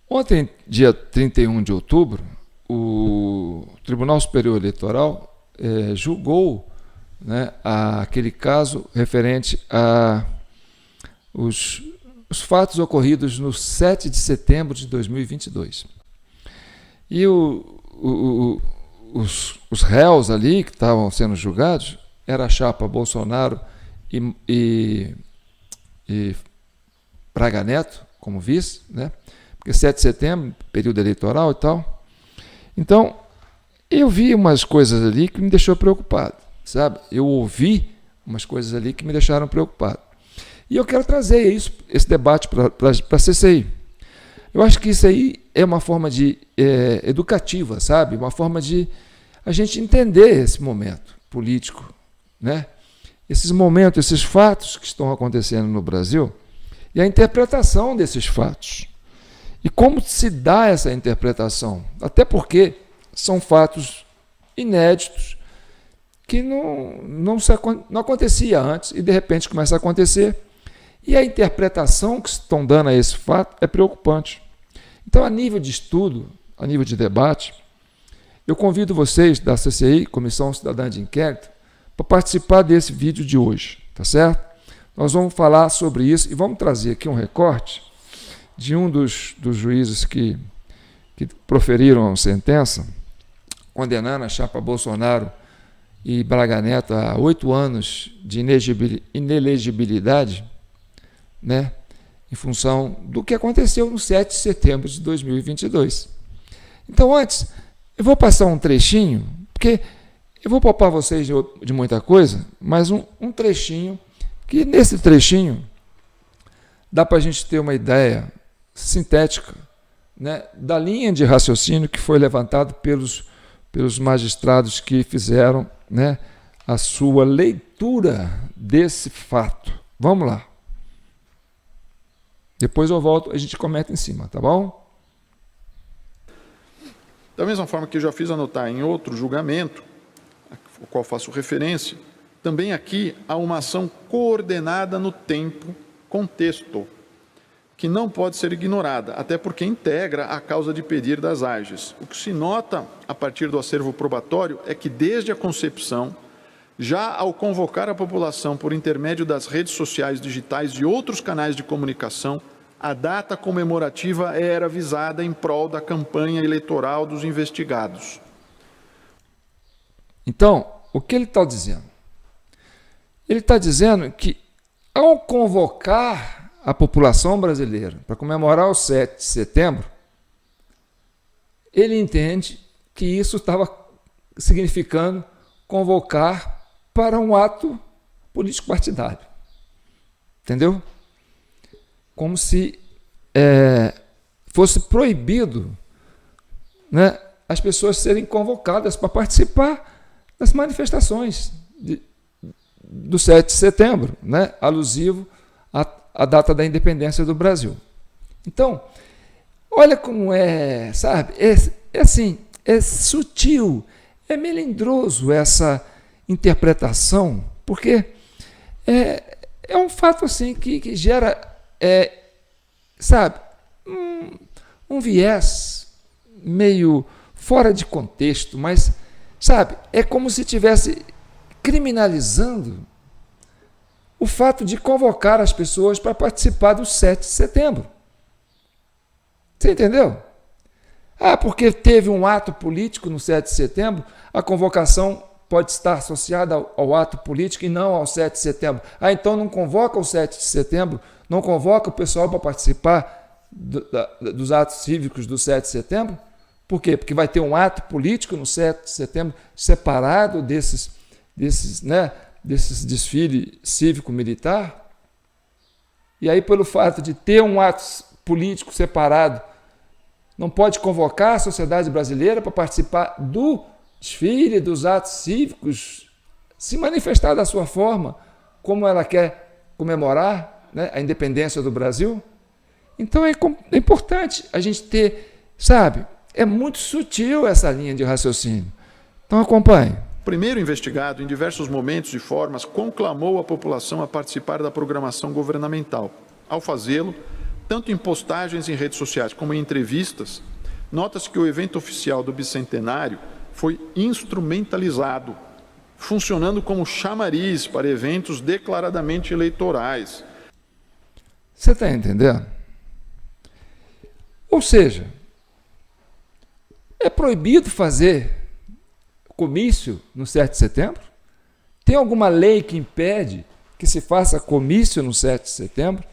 Ontem, dia 31 de outubro, o Tribunal Superior Eleitoral julgou, né, aquele caso referente a os fatos ocorridos no 7 de setembro de 2022. E os réus ali que estavam sendo julgados era a chapa Bolsonaro e Braga Neto como vice, né? Porque 7 de setembro, período eleitoral e tal. Então, eu vi umas coisas ali que me deixou preocupado, sabe? Eu ouvi umas coisas ali que me deixaram preocupado. E eu quero trazer esse debate para a CCI. Eu acho que isso aí é uma forma educativa, sabe? Uma forma de a gente entender esse momento político, né? Esses momentos, esses fatos que estão acontecendo no Brasil e a interpretação desses fatos. E como se dá essa interpretação? Até porque são fatos inéditos que não acontecia antes e de repente começa a acontecer. E a interpretação que estão dando a esse fato é preocupante. Então, a nível de estudo, a nível de debate, eu convido vocês da CCI, Comissão Cidadã de Inquérito, para participar desse vídeo de hoje, tá certo? Nós vamos falar sobre isso e vamos trazer aqui um recorte de um dos juízes que proferiram a sentença, condenando a chapa Bolsonaro e Braga Neto a 8 anos de inelegibilidade, né, em função do que aconteceu no 7 de setembro de 2022. Então, antes, eu vou passar um trechinho, porque eu vou poupar vocês de muita coisa, mas um trechinho, que nesse trechinho dá para a gente ter uma ideia sintética, né, da linha de raciocínio que foi levantado pelos magistrados que fizeram, né, a sua leitura desse fato. Vamos lá. Depois eu volto, a gente comenta em cima, tá bom? Da mesma forma que eu já fiz anotar em outro julgamento, ao qual faço referência, também aqui há uma ação coordenada no tempo, contexto, que não pode ser ignorada, até porque integra a causa de pedir das AGES. O que se nota a partir do acervo probatório é que desde a concepção, já ao convocar a população por intermédio das redes sociais digitais e outros canais de comunicação, a data comemorativa era visada em prol da campanha eleitoral dos investigados. Então, o que ele está dizendo? Ele está dizendo que, ao convocar a população brasileira para comemorar o 7 de setembro, ele entende que isso estava significando convocar para um ato político partidário. Entendeu? Como se fosse proibido, né, as pessoas serem convocadas para participar das manifestações do 7 de setembro, né, alusivo à data da independência do Brasil. Então, olha como sabe? É assim, é sutil, é melindroso essa interpretação, porque é um fato assim que gera, sabe, um viés meio fora de contexto, mas, sabe, é como se estivesse criminalizando o fato de convocar as pessoas para participar do 7 de setembro. Você entendeu? Porque teve um ato político no 7 de setembro, a convocação pode estar associada ao ato político e não ao 7 de setembro. Então não convoca o 7 de setembro, não convoca o pessoal para participar dos atos cívicos do 7 de setembro? Por quê? Porque vai ter um ato político no 7 de setembro separado desses desfile cívico-militar? E aí, pelo fato de ter um ato político separado, não pode convocar a sociedade brasileira para participar do desfile, dos atos cívicos, se manifestar da sua forma, como ela quer comemorar, né, a independência do Brasil? Então é importante a gente ter, sabe, é muito sutil essa linha de raciocínio. Então acompanhe. O primeiro investigado, em diversos momentos e formas, conclamou a população a participar da programação governamental. Ao fazê-lo, tanto em postagens em redes sociais como em entrevistas, nota-se que o evento oficial do bicentenário foi instrumentalizado, funcionando como chamariz para eventos declaradamente eleitorais. Você está entendendo? Ou seja, é proibido fazer comício no 7 de setembro? Tem alguma lei que impede que se faça comício no 7 de setembro?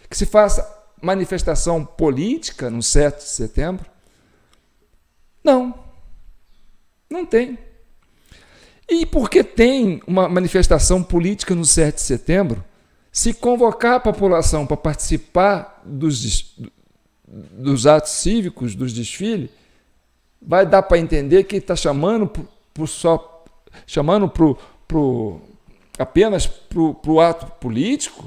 Que se faça manifestação política no 7 de setembro? Não. Não tem. E porque tem uma manifestação política no 7 de setembro, se convocar a população para participar dos atos cívicos, dos desfiles, vai dar para entender que está chamando apenas para o ato político?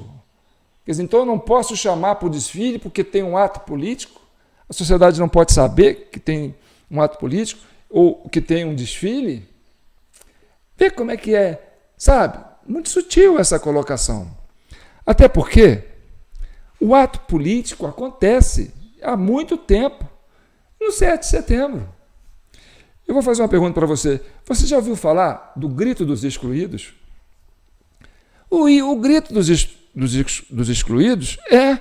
Quer dizer, então eu não posso chamar para o desfile porque tem um ato político? A sociedade não pode saber que tem um ato político ou que tem um desfile? Vê como é que é, sabe? Muito sutil essa colocação. Até porque o ato político acontece há muito tempo, no 7 de setembro. Eu vou fazer uma pergunta para você. Você já ouviu falar do grito dos excluídos? O grito dos excluídos é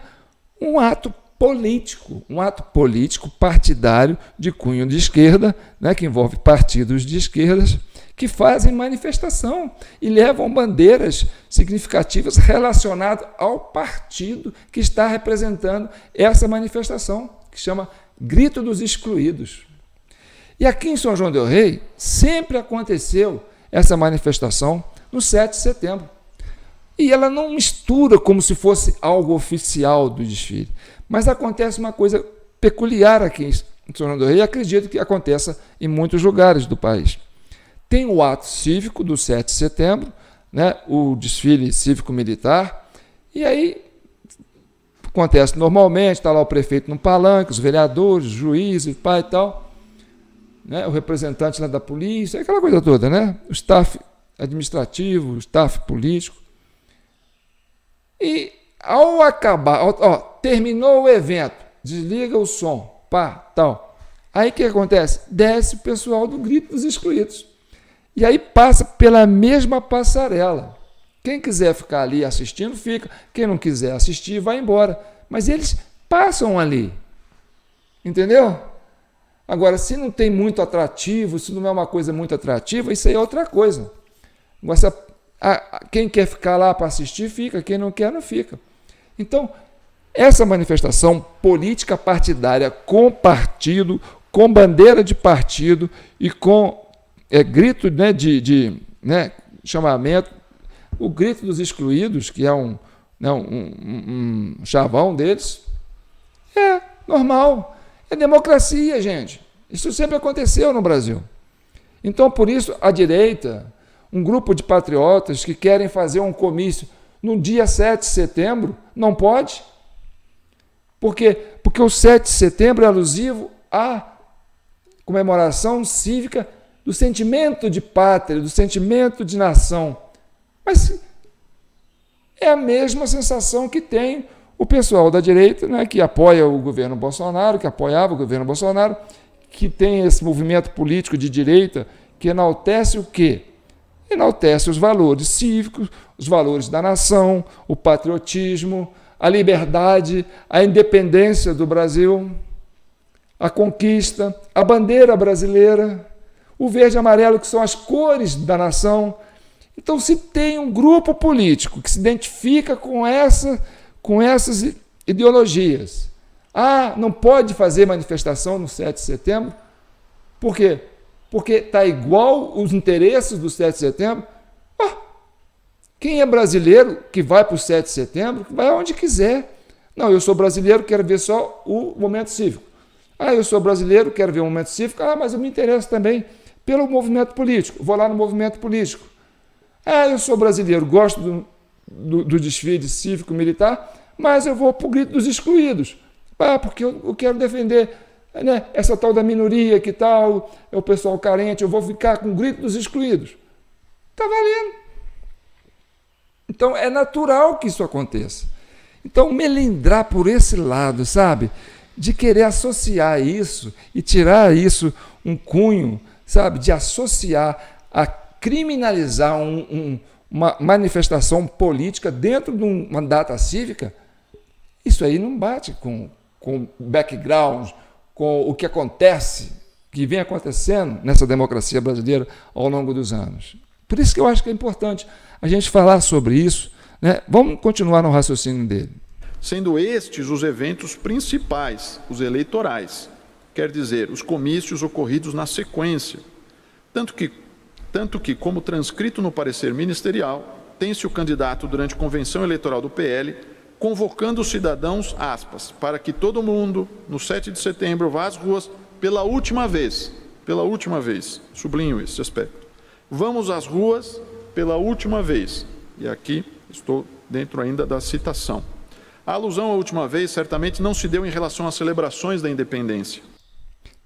um ato político partidário de cunho de esquerda, né, que envolve partidos de esquerdas, que fazem manifestação e levam bandeiras significativas relacionadas ao partido que está representando essa manifestação, que chama Grito dos Excluídos. E aqui em São João del Rei sempre aconteceu essa manifestação no 7 de setembro. E ela não mistura como se fosse algo oficial do desfile, mas acontece uma coisa peculiar aqui em São João del Rei e acredito que aconteça em muitos lugares do país. Tem o ato cívico do 7 de setembro, né, o desfile cívico-militar, e aí acontece normalmente, está lá o prefeito no palanque, os vereadores, os juízes, pai e tal, né, o representante lá da polícia, aquela coisa toda, né, o staff administrativo, o staff político. E ao acabar, terminou o evento, desliga o som, pá, tal. Aí o que acontece? Desce o pessoal do Grito dos Excluídos. E aí passa pela mesma passarela. Quem quiser ficar ali assistindo, fica. Quem não quiser assistir, vai embora. Mas eles passam ali. Entendeu? Agora, se não tem muito atrativo, se não é uma coisa muito atrativa, isso aí é outra coisa. Agora, quem quer ficar lá para assistir, fica. Quem não quer, não fica. Então, essa manifestação política partidária com partido, com bandeira de partido e com grito, né, né, chamamento, o grito dos excluídos, que é um chavão deles, é normal, é democracia, gente. Isso sempre aconteceu no Brasil. Então, por isso, a direita, um grupo de patriotas que querem fazer um comício no dia 7 de setembro, não pode. Por quê? Porque o 7 de setembro é alusivo à comemoração cívica do sentimento de pátria, do sentimento de nação. Mas é a mesma sensação que tem o pessoal da direita, né, que apoia o governo Bolsonaro, que apoiava o governo Bolsonaro, que tem esse movimento político de direita que enaltece o quê? Enaltece os valores cívicos, os valores da nação, o patriotismo, a liberdade, a independência do Brasil, a conquista, a bandeira brasileira, o verde e amarelo, que são as cores da nação. Então, se tem um grupo político que se identifica com essas ideologias, não pode fazer manifestação no 7 de setembro, por quê? Porque está igual os interesses do 7 de setembro. Quem é brasileiro que vai para o 7 de setembro, vai aonde quiser. Não, eu sou brasileiro, quero ver só o momento cívico. Eu sou brasileiro, quero ver o momento cívico, mas eu me interesso também pelo movimento político, vou lá no movimento político. Eu sou brasileiro, gosto do desfile cívico-militar, mas eu vou para o Grito dos Excluídos, porque eu quero defender, né, essa tal da minoria, que tal, é o pessoal carente, eu vou ficar com o Grito dos Excluídos. Está valendo. Então, é natural que isso aconteça. Então, melindrar por esse lado, sabe? De querer associar isso e tirar isso um cunho, sabe? De associar a criminalizar uma manifestação política dentro de uma data cívica, isso aí não bate com o background, com o que acontece, que vem acontecendo nessa democracia brasileira ao longo dos anos. Por isso que eu acho que é importante a gente falar sobre isso, né? Vamos continuar no raciocínio dele. Sendo estes os eventos principais, os eleitorais, quer dizer, os comícios ocorridos na sequência, tanto que, como transcrito no parecer ministerial, tem-se o candidato durante a convenção eleitoral do PL convocando os cidadãos, aspas, para que todo mundo, no 7 de setembro, vá às ruas pela última vez, sublinho esse aspecto. Vamos às ruas pela última vez. E aqui estou dentro ainda da citação. A alusão à última vez certamente não se deu em relação às celebrações da independência.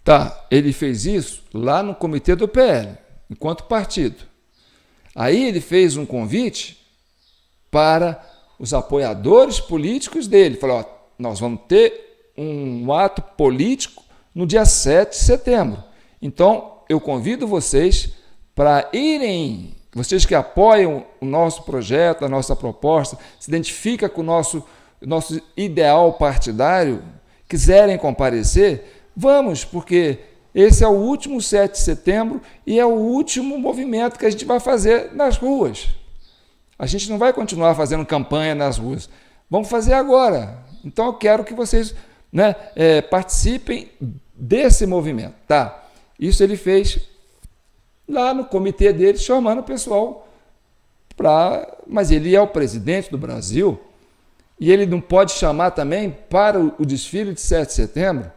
Tá, ele fez isso lá no comitê do PL, enquanto partido. Aí ele fez um convite para os apoiadores políticos dele. Falou, ó, nós vamos ter um ato político no dia 7 de setembro. Então, eu convido vocês para irem, vocês que apoiam o nosso projeto, a nossa proposta, se identificam com o nosso ideal partidário, quiserem comparecer, vamos, porque esse é o último 7 de setembro e é o último movimento que a gente vai fazer nas ruas. A gente não vai continuar fazendo campanha nas ruas. Vamos fazer agora. Então eu quero que vocês, né, participem desse movimento. Tá? Isso ele fez lá no comitê dele, chamando o pessoal para... Mas ele é o presidente do Brasil e ele não pode chamar também para o desfile de 7 de setembro.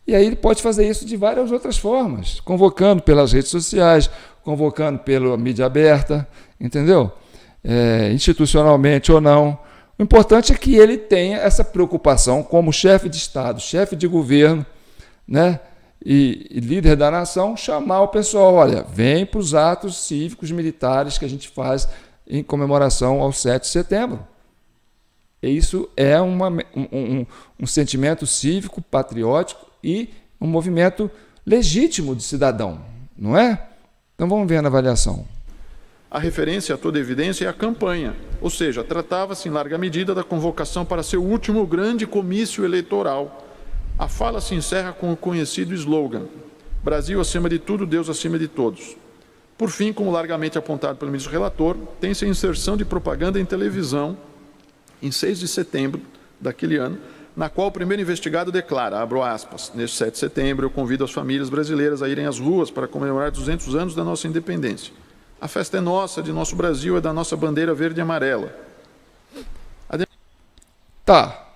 E aí ele pode fazer isso de várias outras formas, convocando pelas redes sociais, convocando pela mídia aberta, entendeu? Institucionalmente ou não. O importante é que ele tenha essa preocupação como chefe de Estado, chefe de governo, né? E líder da nação, chamar o pessoal, olha, vem para os atos cívicos militares que a gente faz em comemoração ao 7 de setembro. E isso é um sentimento cívico, patriótico e um movimento legítimo de cidadão, não é? Então vamos ver na avaliação. A referência a toda evidência é a campanha, ou seja, tratava-se em larga medida da convocação para seu último grande comício eleitoral. A fala se encerra com o conhecido slogan: Brasil acima de tudo, Deus acima de todos. Por fim, como largamente apontado pelo ministro relator, tem-se a inserção de propaganda em televisão em 6 de setembro daquele ano, na qual o primeiro investigado declara, abro aspas, neste 7 de setembro eu convido as famílias brasileiras a irem às ruas para comemorar 200 anos da nossa independência. A festa é nossa, de nosso Brasil, é da nossa bandeira verde e amarela. Tá,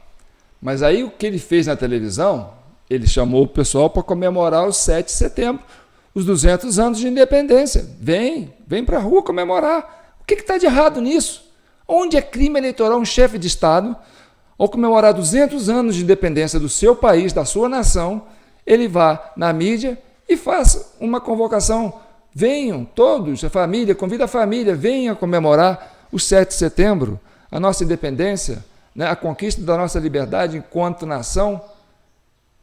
mas aí o que ele fez na televisão, ele chamou o pessoal para comemorar os 7 de setembro, os 200 anos de independência. Vem para a rua comemorar. O que está de errado nisso? Onde é crime eleitoral um chefe de Estado, ao comemorar 200 anos de independência do seu país, da sua nação, ele vá na mídia e faça uma convocação. Venham todos, a família, convida a família, venham comemorar o 7 de setembro, a nossa independência, né, a conquista da nossa liberdade enquanto nação.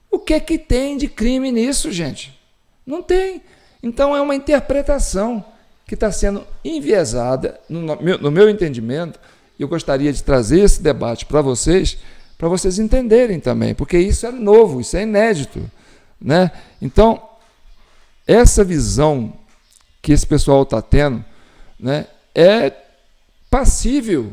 O que é que tem de crime nisso, gente? Não tem. Então é uma interpretação que está sendo enviesada, no meu entendimento, e eu gostaria de trazer esse debate para vocês entenderem também, porque isso é novo, isso é inédito, né? Então, essa visão que esse pessoal está tendo, né, é passível,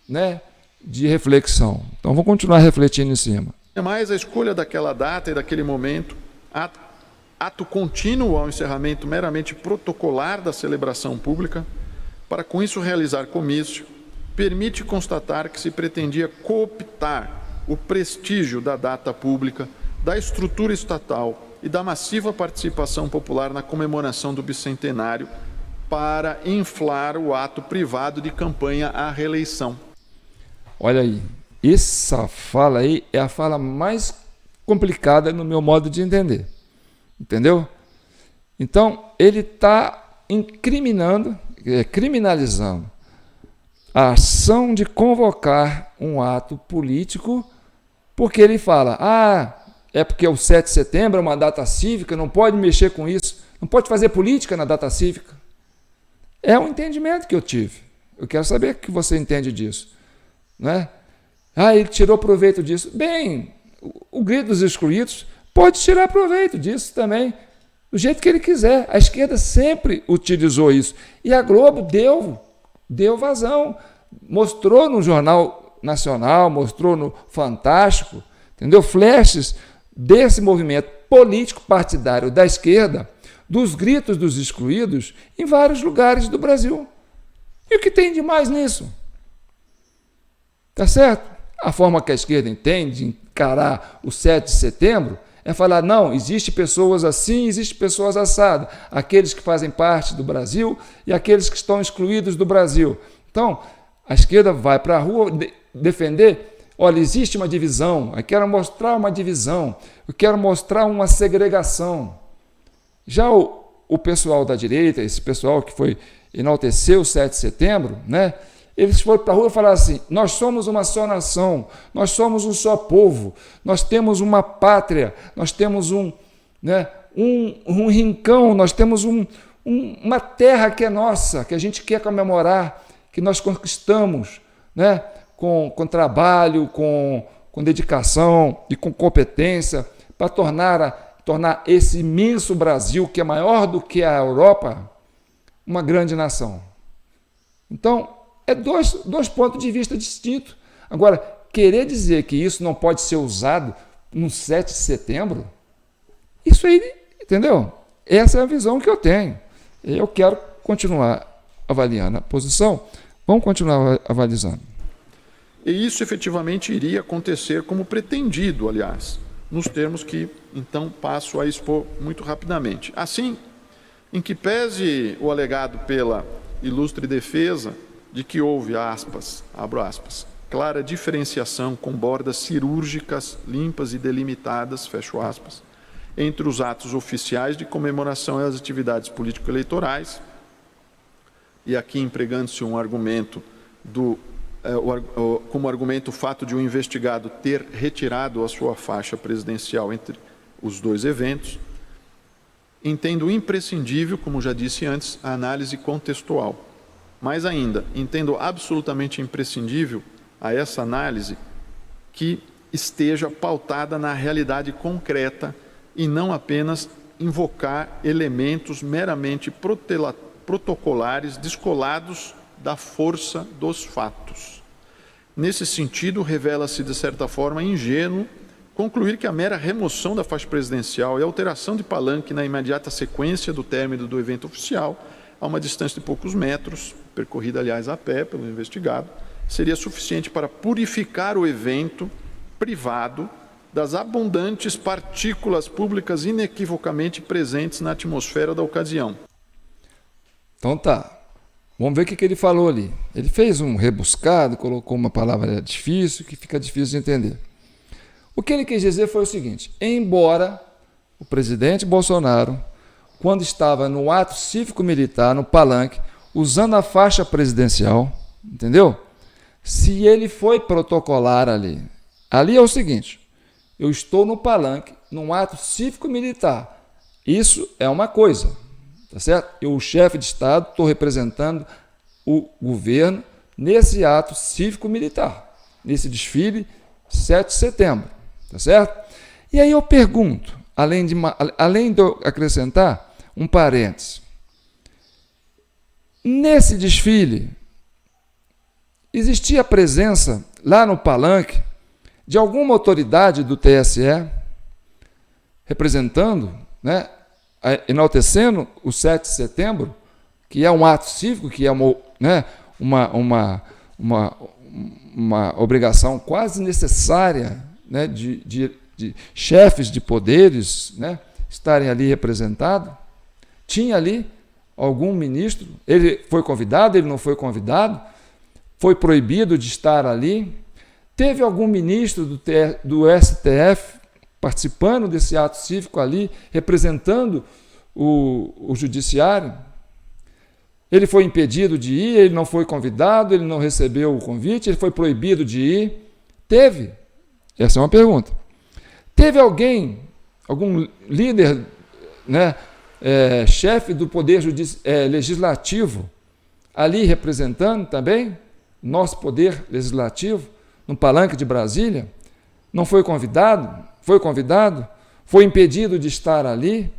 né, de reflexão. Então, vamos continuar refletindo em cima. Mas a escolha daquela data e daquele momento, ato contínuo ao encerramento meramente protocolar da celebração pública, para com isso realizar comício, permite constatar que se pretendia cooptar o prestígio da data pública, da estrutura estatal e da massiva participação popular na comemoração do bicentenário para inflar o ato privado de campanha à reeleição. Olha aí, essa fala aí é a fala mais complicada no meu modo de entender. Entendeu? Então, ele está criminalizando a ação de convocar um ato político, porque ele fala, é porque o 7 de setembro é uma data cívica, não pode mexer com isso, não pode fazer política na data cívica. É um entendimento que eu tive. Eu quero saber o que você entende disso. Né? Ele tirou proveito disso. Bem, o grito dos excluídos pode tirar proveito disso também, do jeito que ele quiser. A esquerda sempre utilizou isso. E a Globo deu vazão. Mostrou no Jornal Nacional, mostrou no Fantástico, entendeu? Flashes desse movimento político partidário da esquerda, dos gritos dos excluídos em vários lugares do Brasil. E o que tem de mais nisso? Tá certo? A forma que a esquerda entende de encarar o 7 de setembro é falar, não, existe pessoas assim, existe pessoas assadas, aqueles que fazem parte do Brasil e aqueles que estão excluídos do Brasil. Então, a esquerda vai para a rua defender, olha, existe uma divisão, eu quero mostrar uma divisão, eu quero mostrar uma segregação. Já o pessoal da direita, esse pessoal que foi enaltecer o 7 de setembro, né? Eles foram para a rua e falaram assim, nós somos uma só nação, nós somos um só povo, nós temos uma pátria, nós temos um rincão, nós temos uma terra que é nossa, que a gente quer comemorar, que nós conquistamos, né? Com trabalho, com dedicação e com competência, para tornar esse imenso Brasil, que é maior do que a Europa, uma grande nação. Então, é dois pontos de vista distintos. Agora, querer dizer que isso não pode ser usado no 7 de setembro, isso aí, entendeu? Essa é a visão que eu tenho. Eu quero continuar avaliando a posição. Vamos continuar avalizando. E isso efetivamente iria acontecer como pretendido, aliás, nos termos que, então, passo a expor muito rapidamente. Assim, em que pese o alegado pela ilustre defesa de que houve, aspas, abro aspas, clara diferenciação com bordas cirúrgicas, limpas e delimitadas, fecho aspas, entre os atos oficiais de comemoração e as atividades político-eleitorais, e aqui empregando-se um argumento como argumento o fato de um investigado ter retirado a sua faixa presidencial entre os dois eventos, entendo imprescindível, como já disse antes, a análise contextual. Mais ainda, entendo absolutamente imprescindível a essa análise que esteja pautada na realidade concreta e não apenas invocar elementos meramente protocolares descolados da força dos fatos. Nesse sentido, revela-se, de certa forma, ingênuo concluir que a mera remoção da faixa presidencial e alteração de palanque na imediata sequência do término do evento oficial, a uma distância de poucos metros, percorrida, aliás, a pé pelo investigado, seria suficiente para purificar o evento privado das abundantes partículas públicas inequivocamente presentes na atmosfera da ocasião. Então tá, vamos ver o que ele falou ali. Ele fez um rebuscado, colocou uma palavra difícil, que fica difícil de entender. O que ele quis dizer foi o seguinte, embora o presidente Bolsonaro, quando estava no ato cívico-militar, no palanque, usando a faixa presidencial, entendeu? Se ele foi protocolar ali é o seguinte, eu estou no palanque, num ato cívico-militar, isso é uma coisa, tá certo? Eu, o chefe de Estado, estou representando o governo nesse ato cívico-militar, nesse desfile 7 de setembro, tá certo? E aí eu pergunto, além de eu acrescentar um parênteses, nesse desfile, existia a presença lá no palanque de alguma autoridade do TSE representando, né, enaltecendo o 7 de setembro, que é um ato cívico, que é uma obrigação quase necessária, né, de chefes de poderes, né, estarem ali representados? Tinha ali algum ministro? Ele foi convidado, ele não foi convidado? Foi proibido de estar ali? Teve algum ministro do STF participando desse ato cívico ali, representando o judiciário? Ele foi impedido de ir, ele não foi convidado, ele não recebeu o convite, ele foi proibido de ir. Teve. Essa é uma pergunta. Teve alguém, algum líder, né, chefe do Poder Legislativo, ali representando também nosso Poder Legislativo, no palanque de Brasília? Não foi convidado? Foi convidado? Foi impedido de estar ali?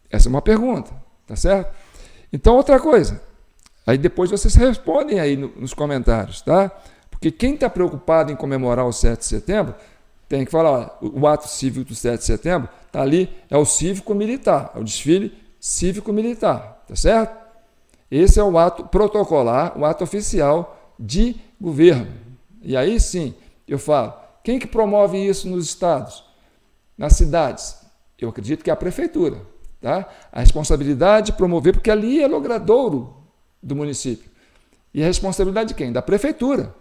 Essa é uma pergunta, tá certo? Então, outra coisa. Aí depois vocês respondem aí nos comentários, tá? Porque quem está preocupado em comemorar o 7 de setembro, tem que falar, ó, o ato cívico do 7 de setembro está ali, é o cívico-militar, é o desfile cívico-militar, tá certo? Esse é o ato protocolar, o ato oficial de governo. E aí sim, eu falo, quem que promove isso nos estados, nas cidades? Eu acredito que é a prefeitura, tá? A responsabilidade de promover, porque ali é logradouro do município. E a responsabilidade de quem? Da prefeitura.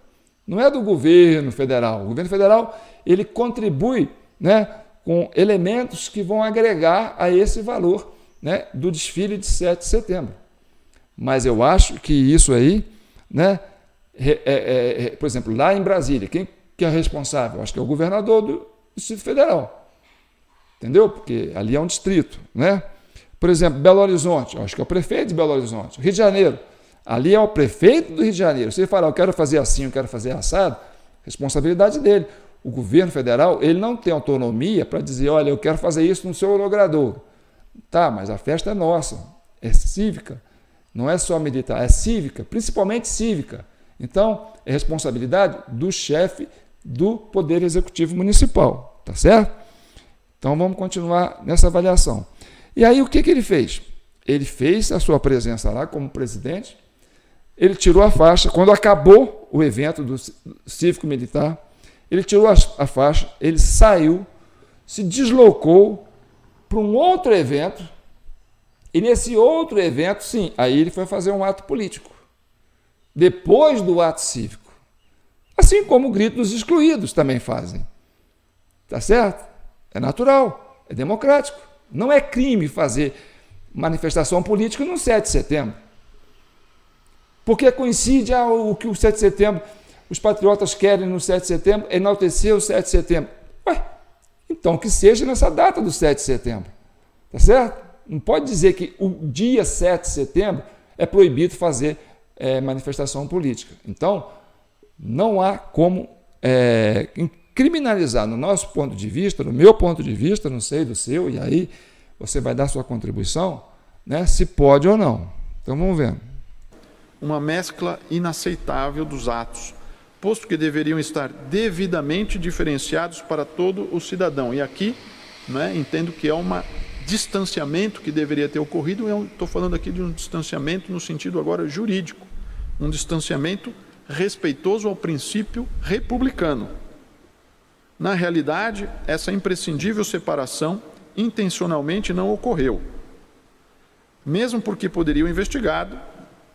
Não é do governo federal. O governo federal, ele contribui, né, com elementos que vão agregar a esse valor, né, do desfile de 7 de setembro. Mas eu acho que isso aí, né, por exemplo, lá em Brasília, quem que é responsável? Acho que é o governador do Distrito Federal. Entendeu? Porque ali é um distrito, né? Por exemplo, Belo Horizonte, acho que é o prefeito de Belo Horizonte. Rio de Janeiro, ali é o prefeito do Rio de Janeiro. Se ele falar, eu quero fazer assim, eu quero fazer assado, responsabilidade dele. O governo federal, ele não tem autonomia para dizer, olha, eu quero fazer isso no seu logrador. Tá, mas a festa é nossa, é cívica, não é só militar, é cívica, principalmente cívica. Então, é responsabilidade do chefe do Poder Executivo Municipal, tá certo? Então, vamos continuar nessa avaliação. E aí, o que ele fez? Ele fez a sua presença lá como presidente, ele tirou a faixa, quando acabou o evento do cívico-militar, ele tirou a faixa, ele saiu, se deslocou para um outro evento, e nesse outro evento, sim, aí ele foi fazer um ato político, depois do ato cívico. Assim como o grito dos excluídos também fazem. Tá certo? É natural, é democrático. Não é crime fazer manifestação política no 7 de setembro. Porque coincide o que o 7 de setembro, os patriotas querem no 7 de setembro, enaltecer o 7 de setembro. Ué, então que seja nessa data do 7 de setembro. Tá certo? Não pode dizer que o dia 7 de setembro é proibido fazer manifestação política. Então, não há como criminalizar, no nosso ponto de vista, no meu ponto de vista, não sei do seu, e aí você vai dar sua contribuição, né, se pode ou não. Então, vamos ver. Uma mescla inaceitável dos atos, posto que deveriam estar devidamente diferenciados para todo o cidadão. E aqui, né, entendo que é um distanciamento que deveria ter ocorrido, eu estou falando aqui de um distanciamento no sentido agora jurídico, um distanciamento respeitoso ao princípio republicano. Na realidade, essa imprescindível separação intencionalmente não ocorreu, mesmo porque poderia o investigado,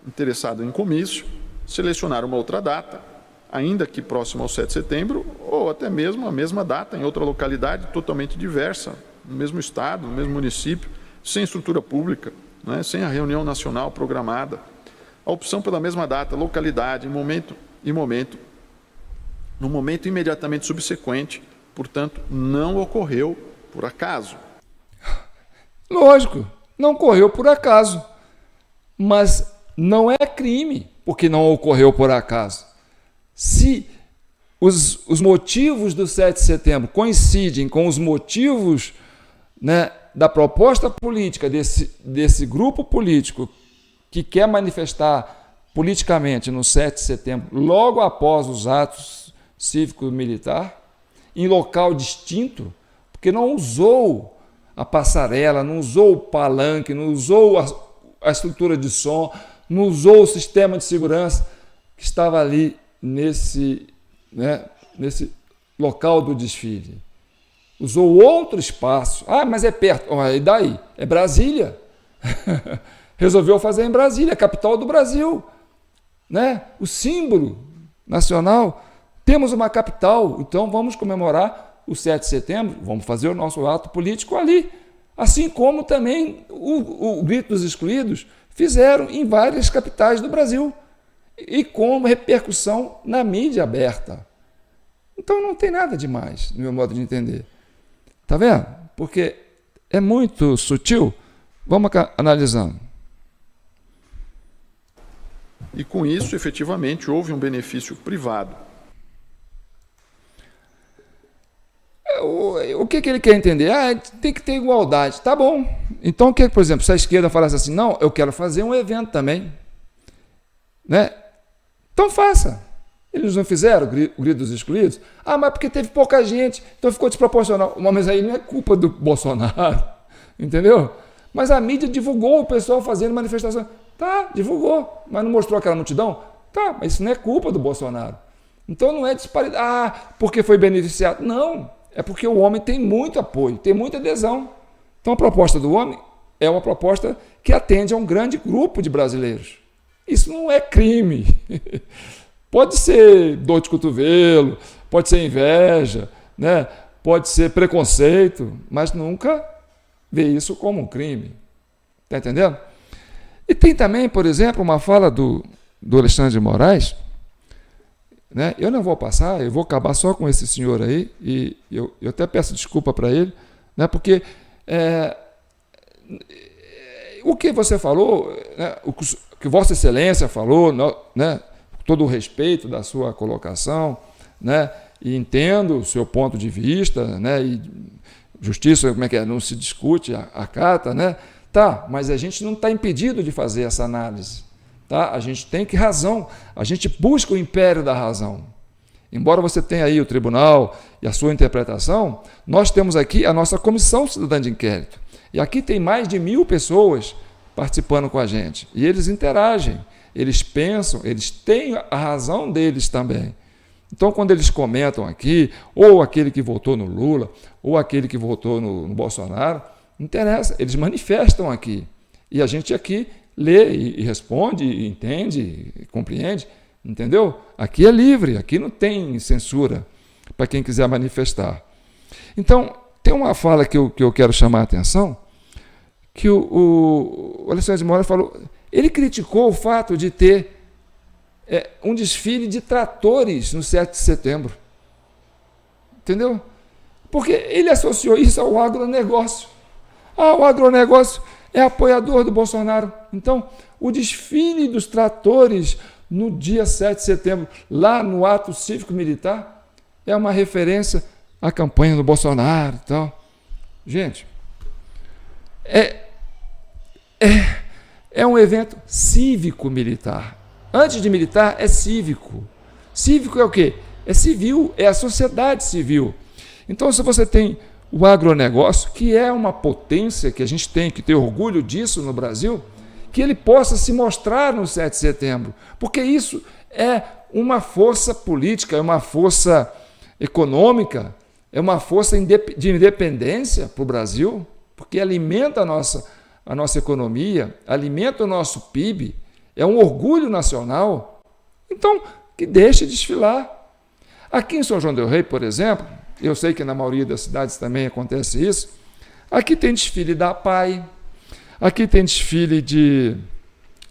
interessado em comício, selecionar uma outra data, ainda que próxima ao 7 de setembro, ou até mesmo a mesma data em outra localidade totalmente diversa, no mesmo estado, no mesmo município, sem estrutura pública, né, sem a reunião nacional programada. A opção pela mesma data, localidade, momento, no momento imediatamente subsequente, portanto, não ocorreu por acaso. Lógico, não ocorreu por acaso, mas não é crime porque não ocorreu por acaso. Se os motivos do 7 de setembro coincidem com os motivos, né, da proposta política desse grupo político que quer manifestar politicamente no 7 de setembro, logo após os atos cívico-militar, em local distinto, porque não usou a passarela, não usou o palanque, não usou a estrutura de som, não usou o sistema de segurança que estava ali nesse local do desfile. Usou outro espaço. Ah, mas é perto. Oh, e daí? É Brasília. Resolveu fazer em Brasília, a capital do Brasil, né? O símbolo nacional. Temos uma capital, então vamos comemorar o 7 de setembro, vamos fazer o nosso ato político ali. Assim como também o Grito dos Excluídos fizeram em várias capitais do Brasil e com repercussão na mídia aberta. Então não tem nada demais, no meu modo de entender. Tá vendo? Porque é muito sutil. Vamos analisando. E com isso, efetivamente, houve um benefício privado. O que ele quer entender? Tem que ter igualdade. Tá bom. Então, por exemplo, se a esquerda falasse assim, não, eu quero fazer um evento também, né? Então faça. Eles não fizeram o Grito dos Excluídos? Mas porque teve pouca gente, então ficou desproporcional. Mas aí não é culpa do Bolsonaro, entendeu? Mas a mídia divulgou o pessoal fazendo manifestação. Tá, divulgou, mas não mostrou aquela multidão? Tá, mas isso não é culpa do Bolsonaro. Então não é disparidade. Porque foi beneficiado. Não, é porque o homem tem muito apoio, tem muita adesão. Então a proposta do homem é uma proposta que atende a um grande grupo de brasileiros. Isso não é crime. Pode ser dor de cotovelo, pode ser inveja, né? Pode ser preconceito, mas nunca vê isso como um crime. Está entendendo? E tem também, por exemplo, uma fala do Alexandre de Moraes, né? Eu não vou passar, eu vou acabar só com esse senhor aí, e eu até peço desculpa para ele, né? Porque o que você falou, né? O que Vossa Excelência falou, né? Todo o respeito da sua colocação, né? E entendo o seu ponto de vista, né? E justiça, como é que é? Não se discute, acata, né? Tá, mas a gente não está impedido de fazer essa análise. Tá? A gente tem que razão, a gente busca o império da razão. Embora você tenha aí o tribunal e a sua interpretação, nós temos aqui a nossa Comissão Cidadã de Inquérito. E aqui tem mais de 1000 pessoas participando com a gente. E eles interagem, eles pensam, eles têm a razão deles também. Então, quando eles comentam aqui, ou aquele que votou no Lula, ou aquele que votou no Bolsonaro, não interessa, eles manifestam aqui. E a gente aqui lê e responde, e entende, e compreende, entendeu? Aqui é livre, aqui não tem censura para quem quiser manifestar. Então, tem uma fala que eu quero chamar a atenção, que o Alexandre de Moraes falou, ele criticou o fato de ter um desfile de tratores no 7 de setembro. Entendeu? Porque ele associou isso ao agronegócio. O agronegócio é apoiador do Bolsonaro. Então, o desfile dos tratores no dia 7 de setembro, lá no ato cívico-militar, é uma referência à campanha do Bolsonaro e tal. Gente, é um evento cívico-militar. Antes de militar, é cívico. Cívico é o quê? É civil, é a sociedade civil. Então, se você tem o agronegócio, que é uma potência que a gente tem que ter orgulho disso no Brasil, que ele possa se mostrar no 7 de setembro, porque isso é uma força política, é uma força econômica, é uma força de independência para o Brasil, porque alimenta a nossa economia, alimenta o nosso PIB, é um orgulho nacional. Então, que deixe desfilar. Aqui em São João del Rei, por exemplo, eu sei que na maioria das cidades também acontece isso, aqui tem desfile da APAE, aqui tem desfile de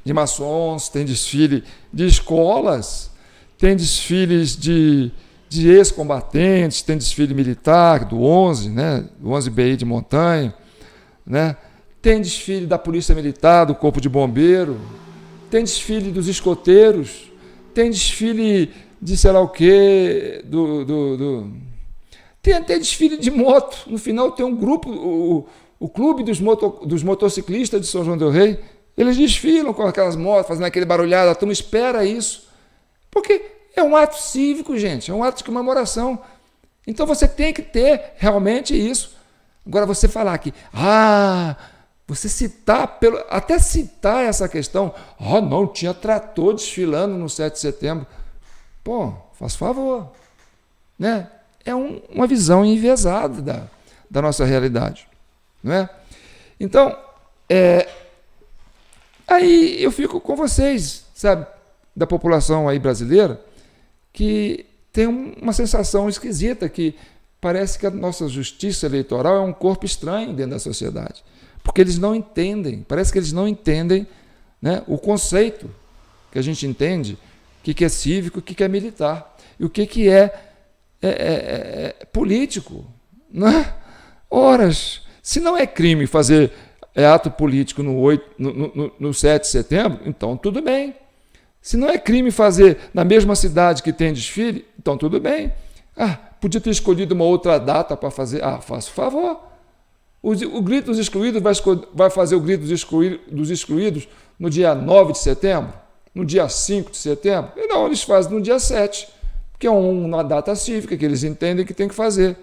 maçons, tem desfile de escolas, tem desfiles de ex-combatentes, tem desfile militar do 11, né, do 11 BI de Montanha, né, tem desfile da Polícia Militar, do Corpo de Bombeiro, tem desfile dos escoteiros, tem desfile de sei lá o quê, tem até desfile de moto. No final tem um grupo, o clube dos motociclistas de São João del Rei, eles desfilam com aquelas motos, fazendo aquele barulhado, a turma espera isso. Porque é um ato cívico, gente, é um ato de comemoração. Então você tem que ter realmente isso. Agora você falar aqui, você citar, até citar essa questão, não, tinha trator desfilando no 7 de setembro. Pô, faz favor, né? É uma visão enviesada da nossa realidade, não é? Então, aí eu fico com vocês, sabe, da população aí brasileira, que tem uma sensação esquisita, que parece que a nossa justiça eleitoral é um corpo estranho dentro da sociedade, porque eles não entendem, parece que eles não entendem, né, o conceito que a gente entende, o que é cívico, o que é militar, e o que é político. Né? Horas, se não é crime fazer ato político no 7 de setembro, então tudo bem. Se não é crime fazer na mesma cidade que tem desfile, então tudo bem. Podia ter escolhido uma outra data para fazer. Faça o favor. O Grito dos Excluídos vai fazer o Grito dos Excluídos no dia 9 de setembro, no dia 5 de setembro. E não, eles fazem no dia 7, que é uma data cívica que eles entendem que tem que fazer.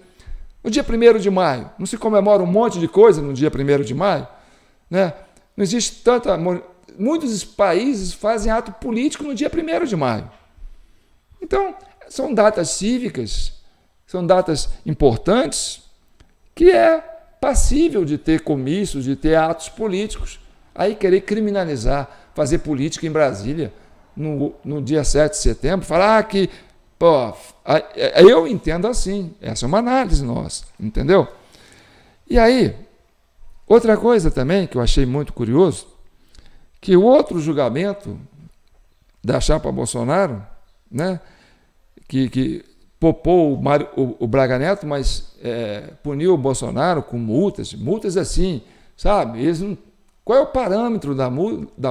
No dia 1º de maio, não se comemora um monte de coisa no dia 1º de maio? Né? Não existe tanta... Muitos países fazem ato político no dia 1º de maio. Então, são datas cívicas, são datas importantes, que é passível de ter comícios, de ter atos políticos. Aí querer criminalizar, fazer política em Brasília no dia 7 de setembro, falar que... eu entendo assim, essa é uma análise nossa, entendeu? E aí, outra coisa também que eu achei muito curioso, que o outro julgamento da chapa Bolsonaro, né, que popou o Braga Neto, mas puniu o Bolsonaro com multas assim, sabe? Qual é o parâmetro da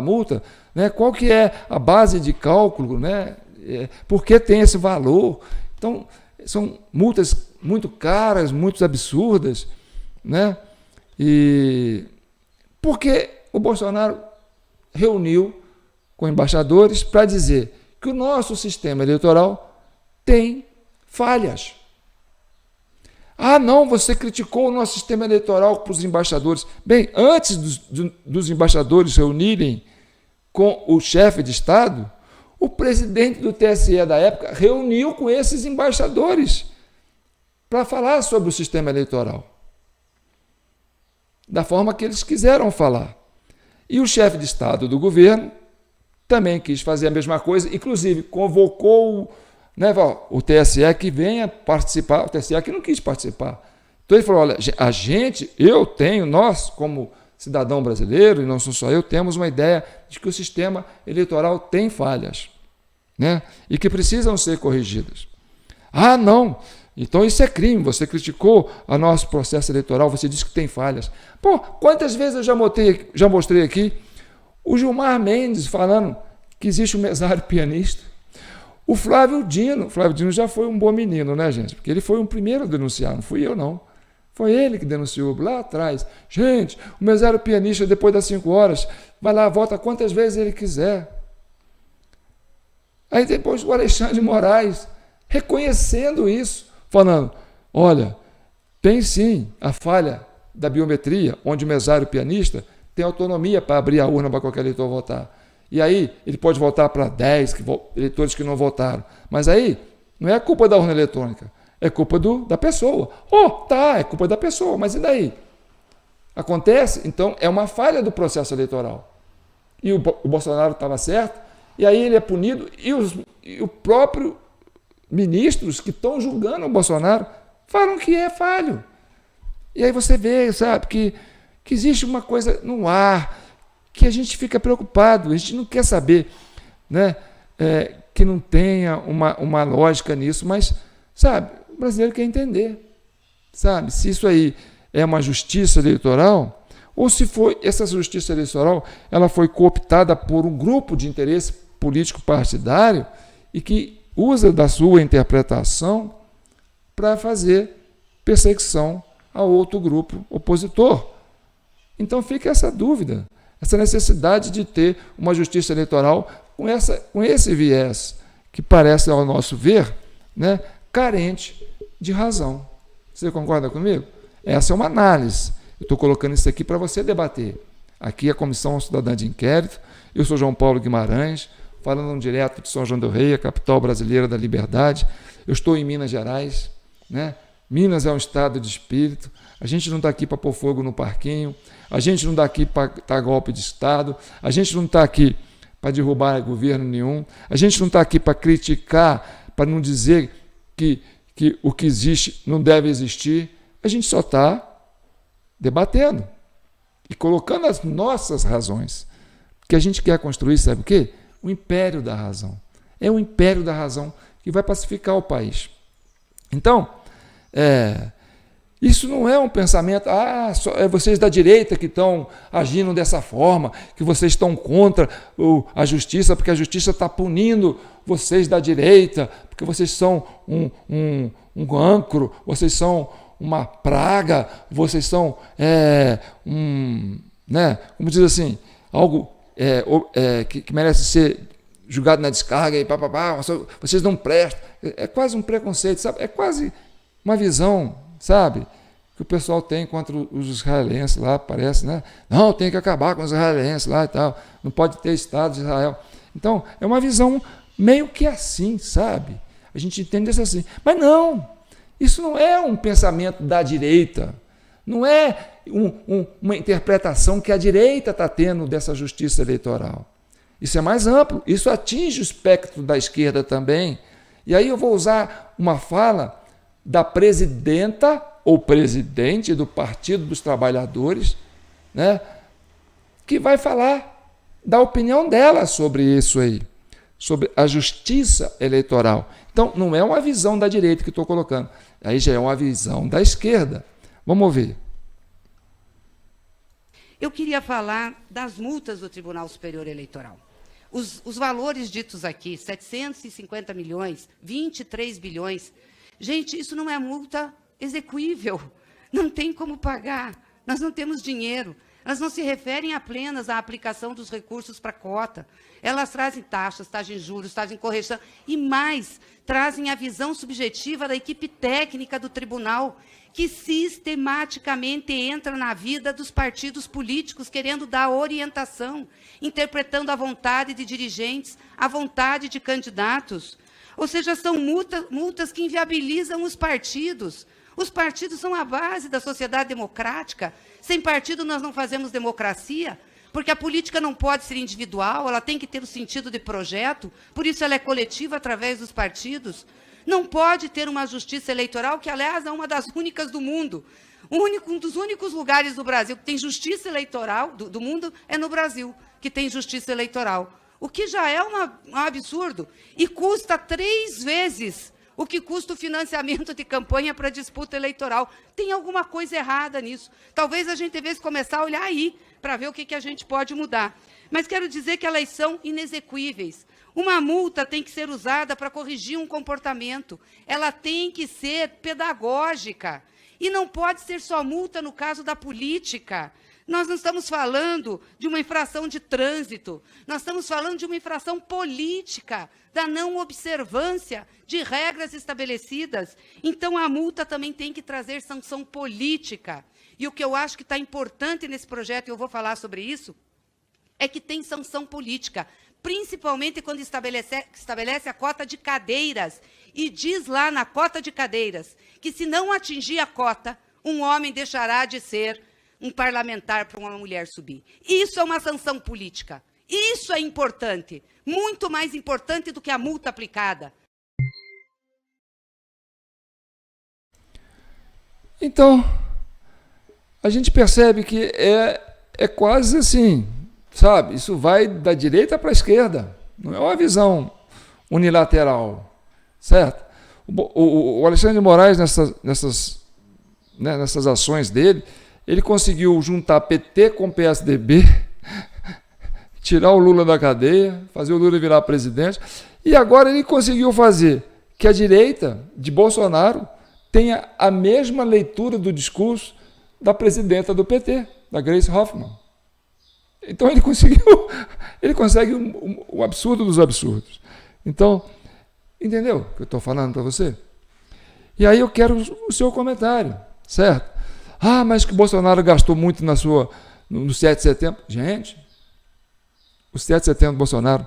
multa? Né? Qual que é a base de cálculo? Né? Por que tem esse valor? Então, são multas muito caras, muito absurdas, né? E por que o Bolsonaro reuniu com embaixadores para dizer que o nosso sistema eleitoral tem falhas? Não, você criticou o nosso sistema eleitoral para os embaixadores. Bem, antes dos embaixadores reunirem com o chefe de Estado, o presidente do TSE da época reuniu com esses embaixadores para falar sobre o sistema eleitoral, da forma que eles quiseram falar. E o chefe de Estado do governo também quis fazer a mesma coisa, inclusive convocou o TSE que venha participar, o TSE que não quis participar. Então ele falou, olha, nós como cidadão brasileiro, e não sou só eu, temos uma ideia de que o sistema eleitoral tem falhas, né? E que precisam ser corrigidas. Não, então isso é crime, você criticou o nosso processo eleitoral, você disse que tem falhas. Quantas vezes eu já mostrei aqui o Gilmar Mendes falando que existe um mesário pianista. O Flávio Dino já foi um bom menino, né, gente? Porque ele foi o primeiro a denunciar, não fui eu, não. Foi ele que denunciou lá atrás. Gente, o mesário pianista, depois das 5 horas, vai lá, volta quantas vezes ele quiser. Aí depois o Alexandre de Moraes, reconhecendo isso, falando, olha, tem sim a falha da biometria, onde o mesário pianista tem autonomia para abrir a urna para qualquer eleitor votar. E aí ele pode votar para 10 eleitores que não votaram. Mas aí não é culpa da urna eletrônica, é culpa da pessoa. É culpa da pessoa, mas e daí? Acontece, então é uma falha do processo eleitoral. E o Bolsonaro estava certo, e aí ele é punido, e o próprio ministros que estão julgando o Bolsonaro falam que é falho. E aí você vê, sabe, que existe uma coisa no ar que a gente fica preocupado, a gente não quer saber, né, que não tenha uma lógica nisso, mas, sabe, o brasileiro quer entender, sabe, se isso aí é uma justiça eleitoral, ou se foi essa justiça eleitoral, ela foi cooptada por um grupo de interesse político partidário e que usa da sua interpretação para fazer perseguição a outro grupo opositor. Então fica essa dúvida, essa necessidade de ter uma justiça eleitoral com esse viés, que parece, ao nosso ver, né, carente de razão. Você concorda comigo? Essa é uma análise. Eu estou colocando isso aqui para você debater. Aqui é a Comissão Cidadã de Inquérito. Eu sou João Paulo Guimarães, falando direto de São João del Rei, a capital brasileira da liberdade. Eu estou em Minas Gerais, né? Minas é um estado de espírito. A gente não está aqui para pôr fogo no parquinho, a gente não está aqui para dar golpe de Estado, a gente não está aqui para derrubar governo nenhum, a gente não está aqui para criticar, para não dizer que que o que existe não deve existir, a gente só está debatendo e colocando as nossas razões. Que a gente quer construir, sabe o quê? O império da razão. É o império da razão que vai pacificar o país. Então, isso não é um pensamento, é vocês da direita que estão agindo dessa forma, que vocês estão contra a justiça, porque a justiça está punindo vocês da direita, porque vocês são um cancro, vocês são uma praga, vocês são, como diz assim, algo que merece ser julgado na descarga, e vocês não prestam. É quase um preconceito, sabe? É quase uma visão, sabe, que o pessoal tem contra os israelenses lá, parece, né? Não, tem que acabar com os israelenses lá e tal, não pode ter Estado de Israel. Então, é uma visão meio que assim, sabe? A gente entende isso assim. Mas não, isso não é um pensamento da direita, não é uma interpretação que a direita está tendo dessa justiça eleitoral. Isso é mais amplo, isso atinge o espectro da esquerda também. E aí eu vou usar uma fala da presidenta ou presidente do Partido dos Trabalhadores, né, que vai falar da opinião dela sobre isso aí, sobre a justiça eleitoral. Então, não é uma visão da direita que estou colocando, aí já é uma visão da esquerda. Vamos ver. Eu queria falar das multas do Tribunal Superior Eleitoral. Os valores ditos aqui, 750 milhões, 23 bilhões, gente, isso não é multa exequível, não tem como pagar, nós não temos dinheiro. Elas não se referem apenas à aplicação dos recursos para cota, elas trazem taxas, trazem juros, trazem correção, e mais, trazem a visão subjetiva da equipe técnica do tribunal, que sistematicamente entra na vida dos partidos políticos, querendo dar orientação, interpretando a vontade de dirigentes, a vontade de candidatos. Ou seja, são multas que inviabilizam os partidos. Os partidos são a base da sociedade democrática. Sem partido nós não fazemos democracia, porque a política não pode ser individual, ela tem que ter o sentido de projeto, por isso ela é coletiva através dos partidos. Não pode ter uma justiça eleitoral, que, aliás, é uma das únicas do mundo. Um dos únicos lugares do Brasil que tem justiça eleitoral, do mundo, é no Brasil, que tem justiça eleitoral. O que já é um absurdo. E custa 3 vezes o que custa o financiamento de campanha para disputa eleitoral. Tem alguma coisa errada nisso. Talvez a gente devesse começar a olhar aí, para ver o que a gente pode mudar. Mas quero dizer que elas são inexequíveis. Uma multa tem que ser usada para corrigir um comportamento. Ela tem que ser pedagógica. E não pode ser só multa no caso da política. Nós não estamos falando de uma infração de trânsito, nós estamos falando de uma infração política, da não observância de regras estabelecidas. Então, a multa também tem que trazer sanção política. E o que eu acho que está importante nesse projeto, e eu vou falar sobre isso, é que tem sanção política, principalmente quando estabelece a cota de cadeiras, e diz lá na cota de cadeiras que, se não atingir a cota, um homem deixará de ser um parlamentar para uma mulher subir. Isso é uma sanção política. Isso é importante, muito mais importante do que a multa aplicada. Então, a gente percebe que é quase assim, sabe? Isso vai da direita para a esquerda. Não é uma visão unilateral, certo? O Alexandre de Moraes, nessas ações dele, ele conseguiu juntar PT com PSDB, tirar o Lula da cadeia, fazer o Lula virar presidente, e agora ele conseguiu fazer que a direita de Bolsonaro tenha a mesma leitura do discurso da presidenta do PT, da Gleisi Hoffmann. Então ele consegue o absurdo dos absurdos. Então, entendeu o que eu estou falando para você? E aí eu quero o seu comentário, certo? Mas que Bolsonaro gastou muito no 7 de setembro. Gente, o 7 de setembro do Bolsonaro,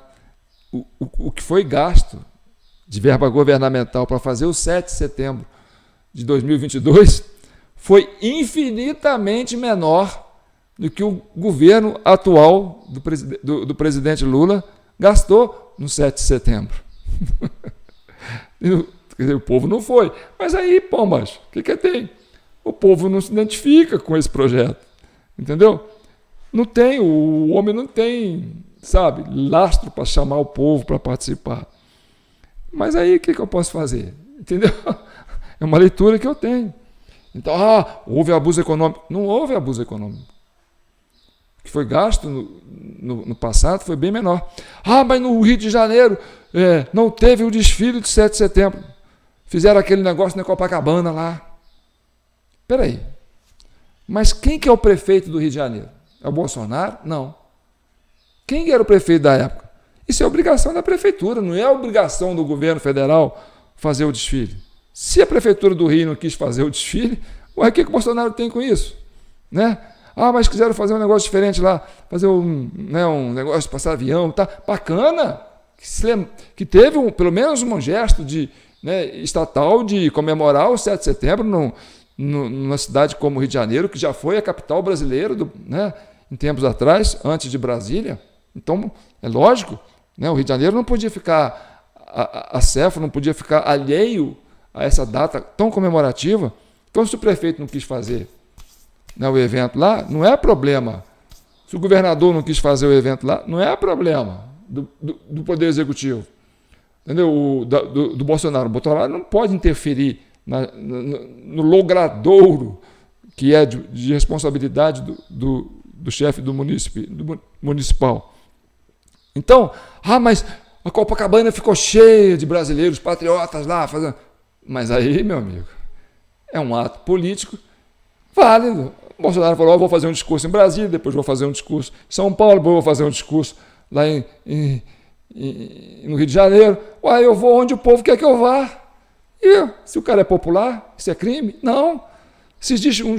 o que foi gasto de verba governamental para fazer o 7 de setembro de 2022 foi infinitamente menor do que o governo atual do presidente Lula gastou no 7 de setembro. Quer dizer, o povo não foi. Mas aí, pombas, o que tem? O povo não se identifica com esse projeto. Entendeu? Não tem, o homem não tem, sabe, lastro para chamar o povo para participar. Mas aí o que eu posso fazer? Entendeu? É uma leitura que eu tenho. Então, houve abuso econômico. Não houve abuso econômico. O que foi gasto no passado foi bem menor. Mas no Rio de Janeiro não teve o desfile de 7 de setembro. Fizeram aquele negócio na Copacabana lá. Espera aí. Mas quem que é o prefeito do Rio de Janeiro? É o Bolsonaro? Não. Quem era o prefeito da época? Isso é obrigação da prefeitura, não é obrigação do governo federal fazer o desfile. Se a prefeitura do Rio não quis fazer o desfile, o que o Bolsonaro tem com isso? Né? Mas quiseram fazer um negócio diferente lá, fazer um negócio de passar avião, tá? Bacana, que teve pelo menos um gesto estatal de comemorar o 7 de setembro numa cidade como o Rio de Janeiro, que já foi a capital brasileira em tempos atrás, antes de Brasília. Então, é lógico, o Rio de Janeiro não podia ficar, a CEFA não podia ficar alheio a essa data tão comemorativa. Então, se o prefeito não quis fazer o evento lá, não é problema. Se o governador não quis fazer o evento lá, não é problema do Poder Executivo. Entendeu? Do Bolsonaro. O Bolsonaro não pode interferir no logradouro que é de responsabilidade do chefe do municipal. Então, mas a Copacabana ficou cheia de brasileiros, patriotas lá, fazendo... Mas aí, meu amigo, é um ato político válido. O Bolsonaro falou, eu vou fazer um discurso em Brasília, depois vou fazer um discurso em São Paulo, depois vou fazer um discurso lá no Rio de Janeiro. Eu vou onde o povo quer que eu vá. E se o cara é popular, isso é crime? Não. Se existe um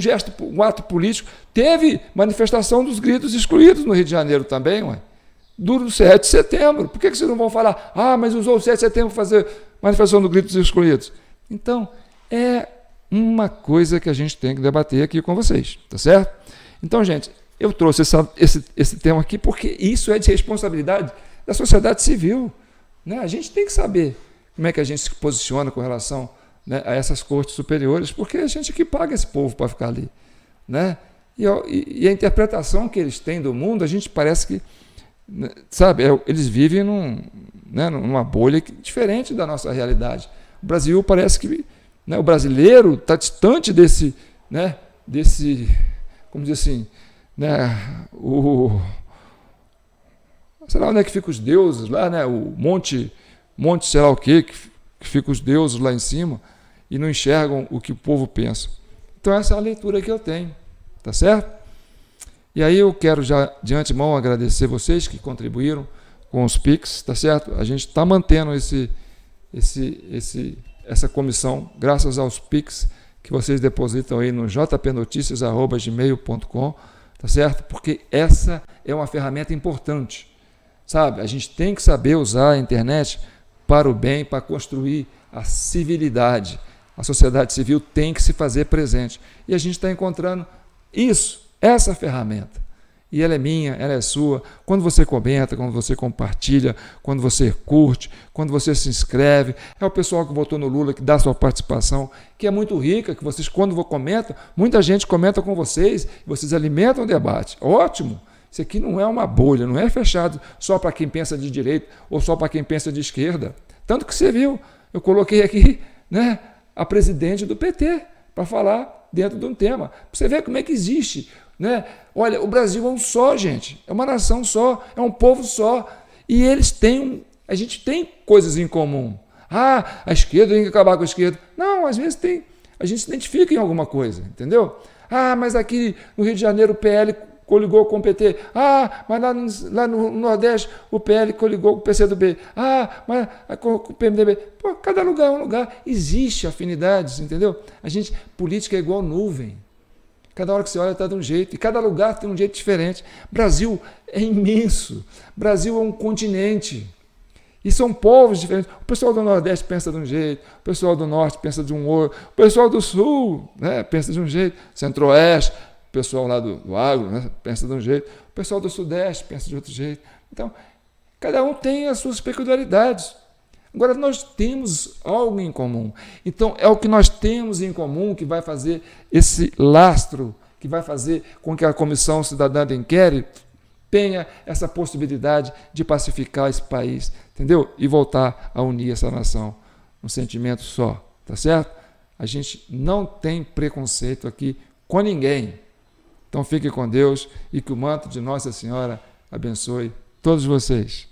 ato político, teve manifestação dos gritos excluídos no Rio de Janeiro também, do 7 de setembro. Por que vocês não vão falar, mas usou o 7 de setembro para fazer manifestação dos gritos excluídos? Então, é uma coisa que a gente tem que debater aqui com vocês, tá certo? Então, gente, eu trouxe esse tema aqui porque isso é de responsabilidade da sociedade civil. A gente tem que saber como é que a gente se posiciona com relação a essas cortes superiores, porque a gente que paga esse povo para ficar ali. E a interpretação que eles têm do mundo, a gente parece que, sabe, eles vivem numa bolha diferente da nossa realidade. O Brasil parece que o brasileiro está distante desse, como dizer assim, sei lá onde é que ficam os deuses lá, o monte sei lá o quê, que ficam os deuses lá em cima e não enxergam o que o povo pensa. Então essa é a leitura que eu tenho, tá certo? E aí eu quero já de antemão agradecer vocês que contribuíram com os PIX, tá certo? A gente está mantendo essa comissão graças aos PIX que vocês depositam aí no jpnoticias@gmail.com, tá certo? Porque essa é uma ferramenta importante, sabe? A gente tem que saber usar a internet para o bem, para construir a civilidade. A sociedade civil tem que se fazer presente. E a gente está encontrando essa ferramenta. E ela é minha, ela é sua. Quando você comenta, quando você compartilha, quando você curte, quando você se inscreve, é o pessoal que votou no Lula que dá sua participação, que é muito rica, que vocês, quando comentam, muita gente comenta com vocês, vocês alimentam o debate. Ótimo! Isso aqui não é uma bolha, não é fechado só para quem pensa de direita ou só para quem pensa de esquerda. Tanto que você viu, eu coloquei aqui a presidente do PT para falar dentro de um tema. Para você ver como é que existe. Olha, o Brasil é um só, gente. É uma nação só, é um povo só. E a gente tem coisas em comum. A esquerda tem que acabar com a esquerda. Não, às vezes a gente se identifica em alguma coisa, entendeu? Mas aqui no Rio de Janeiro o PL coligou com o PT. Mas lá no Nordeste o PL coligou com o PCdoB. Mas com o PMDB. Cada lugar é um lugar. Existe afinidades, entendeu? Política é igual nuvem. Cada hora que você olha está de um jeito. E cada lugar tem um jeito diferente. Brasil é imenso. Brasil é um continente. E são povos diferentes. O pessoal do Nordeste pensa de um jeito. O pessoal do Norte pensa de um outro. O pessoal do Sul pensa de um jeito. Centro-Oeste. O pessoal lá do agro pensa de um jeito, o pessoal do Sudeste pensa de outro jeito. Então, cada um tem as suas peculiaridades. Agora, nós temos algo em comum. Então, é o que nós temos em comum que vai fazer esse lastro, que vai fazer com que a Comissão Cidadã de Inquérito tenha essa possibilidade de pacificar esse país, entendeu? E voltar a unir essa nação num sentimento só, tá certo? A gente não tem preconceito aqui com ninguém. Então, fique com Deus e que o manto de Nossa Senhora abençoe todos vocês.